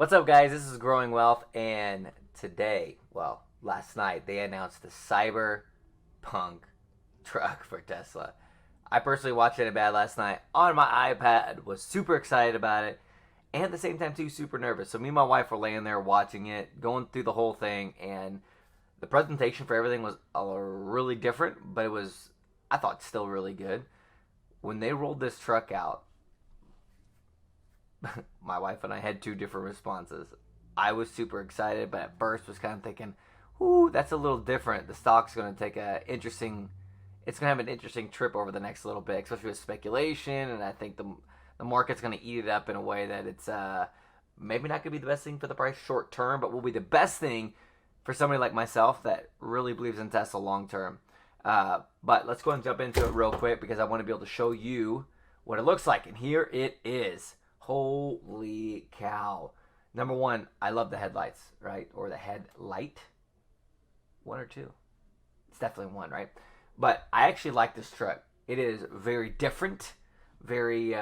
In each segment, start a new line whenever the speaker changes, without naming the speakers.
What's up, guys? This is Growing Wealth, and today, last night, they announced the Cyberpunk truck for Tesla. I personally watched it in bed last night on my iPad, was super excited about it, and at the same time, too, super nervous. So me and my wife were laying there watching it, going through the whole thing, and the presentation for everything was really different, but it was, I thought, still really good. When they rolled this truck out, my wife and I had two different responses. I was super excited, but at first was kind of thinking, "Ooh, that's a little different. The stock's going to take it's going to have an interesting trip over the next little bit, especially with speculation." And I think the market's going to eat it up in a way that it's maybe not going to be the best thing for the price short term, but will be the best thing for somebody like myself that really believes in Tesla long term. But let's go and jump into it real quick because I want to be able to show you what it looks like, and here it is. Holy cow. Number one, I love the headlights, right? Or the headlight. One or two. It's definitely one, right? But I actually like this truck. It is very different, very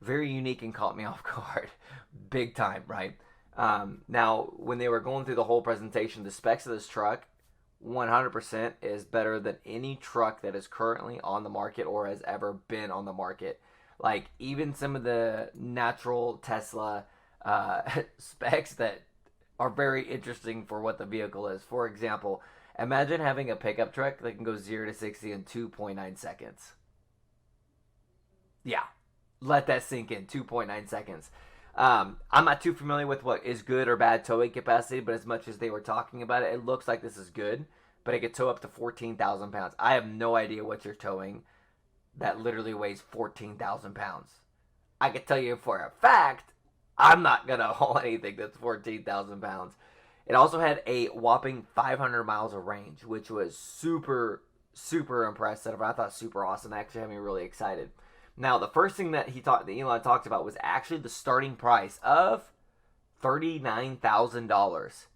unique, and caught me off guard. Big time, right? Now, when they were going through the whole presentation, the specs of this truck 100% is better than any truck that is currently on the market or has ever been on the market. Like, even some of the natural Tesla specs that are very interesting for what the vehicle is. For example, imagine having a pickup truck that can go 0 to 60 in 2.9 seconds. Yeah, let that sink in, 2.9 seconds. I'm not too familiar with what is good or bad towing capacity, but as much as they were talking about it, it looks like this is good. But it could tow up to 14,000 pounds. I have no idea what you're towing that literally weighs 14,000 pounds. I can tell you for a fact, I'm not going to haul anything that's 14,000 pounds. It also had a whopping 500 miles of range, which was super, super impressive. I thought super awesome. Actually had me really excited. Now, the first thing that Elon talked about was actually the starting price of $39,000.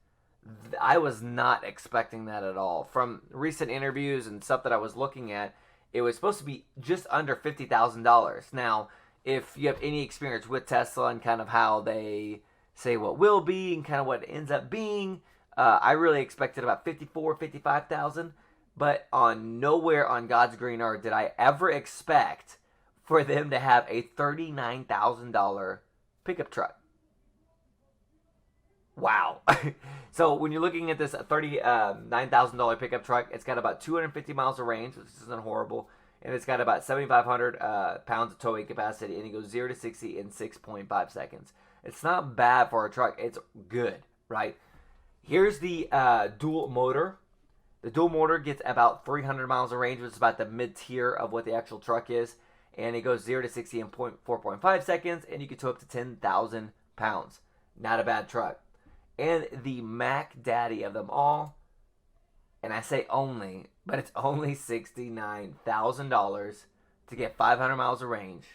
I was not expecting that at all. From recent interviews and stuff that I was looking at, it was supposed to be just under $50,000. Now, if you have any experience with Tesla and kind of how they say what will be and kind of what it ends up being, I really expected about 54, 55,000. But on nowhere on God's green earth did I ever expect for them to have a $39,000 pickup truck. Wow. So when you're looking at this $39,000 pickup truck, it's got about 250 miles of range, which isn't horrible, and it's got about 7,500 pounds of towing capacity, and it goes 0 to 60 in 6.5 seconds. It's not bad for a truck. It's good, right? Here's the dual motor. The dual motor gets about 300 miles of range, which is about the mid-tier of what the actual truck is, and it goes 0 to 60 in 4.5 seconds, and you can tow up to 10,000 pounds. Not a bad truck. And the Mac Daddy of them all, and I say only, but it's only $69,000 to get 500 miles of range,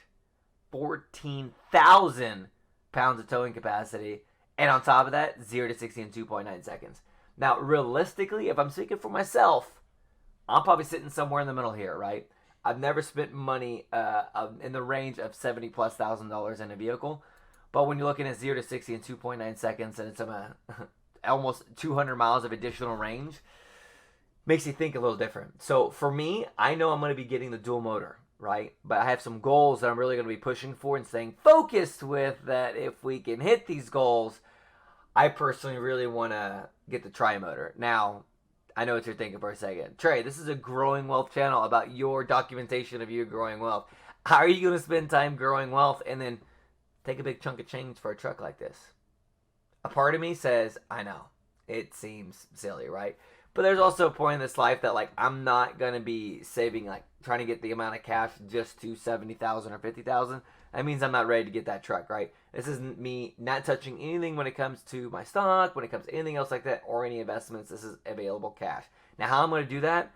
14,000 pounds of towing capacity, and on top of that, 0 to 60 in 2.9 seconds. Now, realistically, if I'm speaking for myself, I'm probably sitting somewhere in the middle here, right? I've never spent money in the range of $70,000+ in a vehicle. But when you're looking at 0 to 60 in 2.9 seconds and it's almost 200 miles of additional range, makes you think a little different. So for me, I know I'm going to be getting the dual motor, right? But I have some goals that I'm really going to be pushing for and staying focused with, that if we can hit these goals, I personally really want to get the tri-motor. Now, I know what you're thinking for a second. Trey, this is a Growing Wealth channel about your documentation of you growing wealth. How are you going to spend time growing wealth and then take a big chunk of change for a truck like this? A part of me says, I know, it seems silly, right? But there's also a point in this life that, like, I'm not going to be saving, like, trying to get the amount of cash just to 70,000 or 50,000. That means I'm not ready to get that truck, right? This isn't me not touching anything when it comes to my stock, when it comes to anything else like that, or any investments. This is available cash. Now, how I'm going to do that,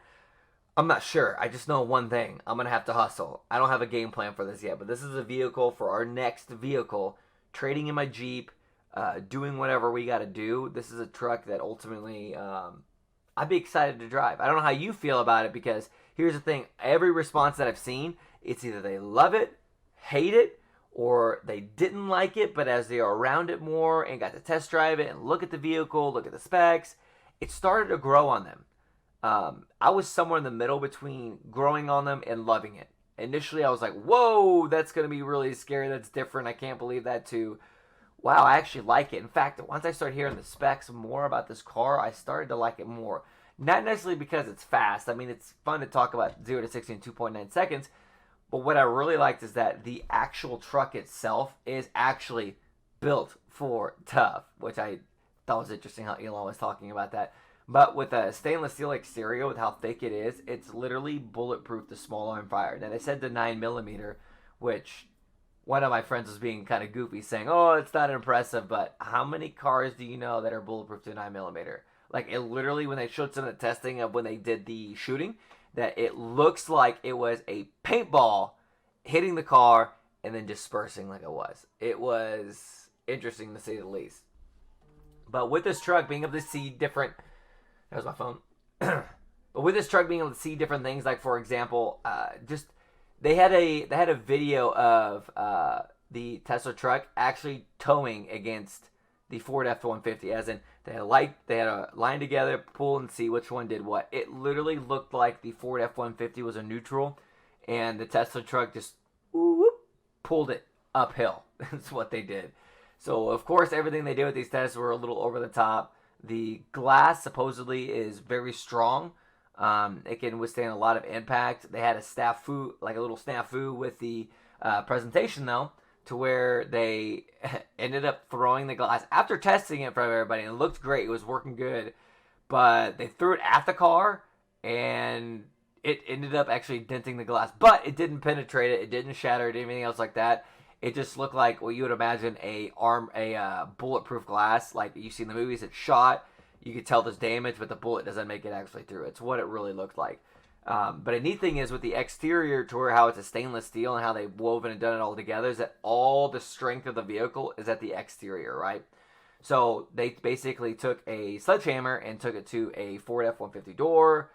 I'm not sure. I just know one thing. I'm going to have to hustle. I don't have a game plan for this yet, but this is a vehicle for our next vehicle. Trading in my Jeep, doing whatever we got to do. This is a truck that ultimately I'd be excited to drive. I don't know how you feel about it, because here's the thing. Every response that I've seen, it's either they love it, hate it, or they didn't like it, but as they are around it more and got to test drive it and look at the vehicle, look at the specs, it started to grow on them. I was somewhere in the middle between growing on them and loving it. Initially, I was like, whoa, that's going to be really scary. That's different. I can't believe that, too. Wow, I actually like it. In fact, once I started hearing the specs more about this car, I started to like it more. Not necessarily because it's fast. I mean, it's fun to talk about 0 to 60 in 2.9 seconds. But what I really liked is that the actual truck itself is actually built for tough, which I thought was interesting how Elon was talking about that. But with a stainless steel exterior, with how thick it is, it's literally bulletproof to small arm fire. Now, they said the 9mm, which one of my friends was being kind of goofy, saying, oh, it's not impressive, but how many cars do you know that are bulletproof to 9mm? Like, it literally, when they showed some of the testing of when they did the shooting, that it looks like it was a paintball hitting the car and then dispersing like it was. It was interesting to say the least. But with this truck being able to see different... That was my phone. But with this truck being able to see different things, like, for example, just... They had a video of the Tesla truck actually towing against the Ford F-150, as in they had a line together, pull and see which one did what. It literally looked like the Ford F-150 was a neutral, and the Tesla truck just whoop, pulled it uphill. That's what they did. So of course everything they did with these tests were a little over the top. The glass supposedly is very strong. It can withstand a lot of impact. They had a little snafu with the presentation though, to where they ended up throwing the glass after testing it in front of everybody, and it looked great. It was working good, but they threw it at the car, and it ended up actually denting the glass. But it didn't penetrate it. It didn't shatter it. Anything else like that. It just looked like what you would imagine a bulletproof glass, like you see in the movies. It's shot. You could tell there's damage, but the bullet doesn't make it actually through. It's what it really looked like. But a neat thing is with the exterior, to where how it's a stainless steel and how they've woven and done it all together, is that all the strength of the vehicle is at the exterior, right? So they basically took a sledgehammer and took it to a Ford F-150 door.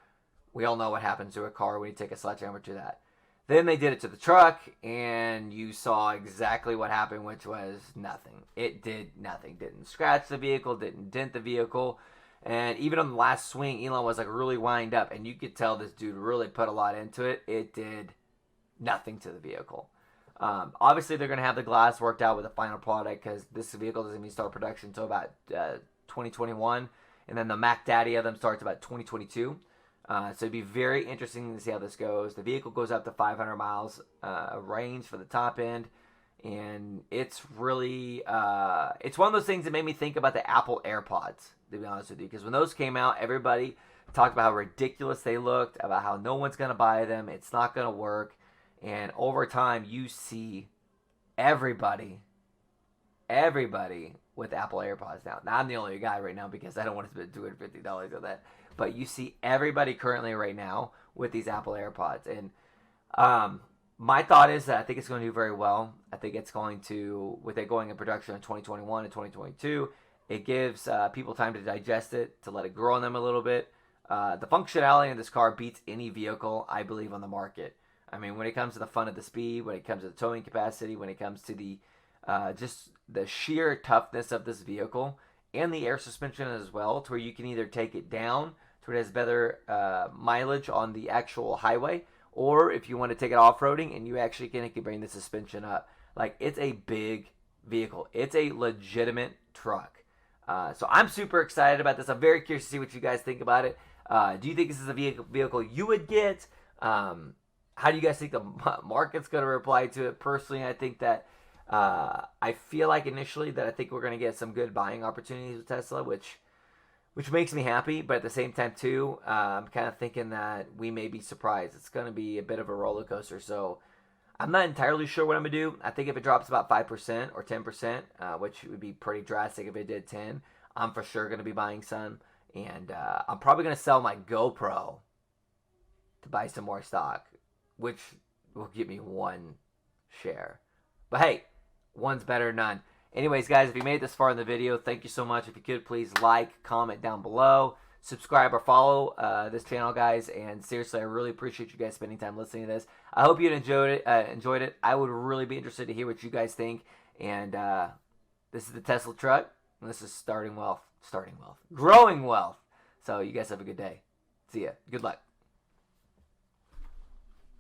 We all know what happens to a car when you take a sledgehammer to that. Then they did it to the truck, and you saw exactly what happened, which was nothing. It did nothing. Didn't scratch the vehicle, didn't dent the vehicle. And even on the last swing, Elon was like really wind up, and you could tell this dude really put a lot into it. It did nothing to the vehicle. Obviously, they're going to have the glass worked out with the final product, because this vehicle doesn't even start production until about 2021, and then the Mac Daddy of them starts about 2022. So it'd be very interesting to see how this goes. The vehicle goes up to 500 miles range for the top end, and it's really it's one of those things that made me think about the Apple AirPods, to be honest with you, because when those came out, everybody talked about how ridiculous they looked, about how no one's going to buy them, it's not going to work, and over time you see everybody with Apple AirPods now. Now, I'm the only guy right now because I don't want to spend $250 on that, but you see everybody currently right now with these Apple AirPods, and my thought is that I think it's going to do very well. I think it's going to, with it going in production in 2021 and 2022, it gives people time to digest it, to let it grow on them a little bit. The functionality of this car beats any vehicle, I believe, on the market. I mean, when it comes to the fun of the speed, when it comes to the towing capacity, when it comes to the just the sheer toughness of this vehicle, and the air suspension as well, to where you can either take it down to where it has better mileage on the actual highway, or if you want to take it off-roading and you actually can bring the suspension up. Like, it's a big vehicle. It's a legitimate truck. So I'm super excited about this. I'm very curious to see what you guys think about it. Do you think this is a vehicle you would get? How do you guys think the market's going to reply to it? Personally, I think that I feel like initially that I think we're going to get some good buying opportunities with Tesla, which makes me happy. But at the same time, too, I'm kind of thinking that we may be surprised. It's going to be a bit of a roller coaster. So I'm not entirely sure what I'm going to do. I think if it drops about 5% or 10%, which would be pretty drastic if it did 10, I'm for sure going to be buying some. And I'm probably going to sell my GoPro to buy some more stock, which will give me one share. But hey, one's better than none. Anyways, guys, if you made it this far in the video, thank you so much. If you could, please like, comment down below. subscribe or follow this channel, guys. And seriously, I really appreciate you guys spending time listening to this. I hope you enjoyed it. I would really be interested to hear what you guys think. And this is the Tesla truck. And this is growing wealth. So you guys have a good day. See ya. Good luck.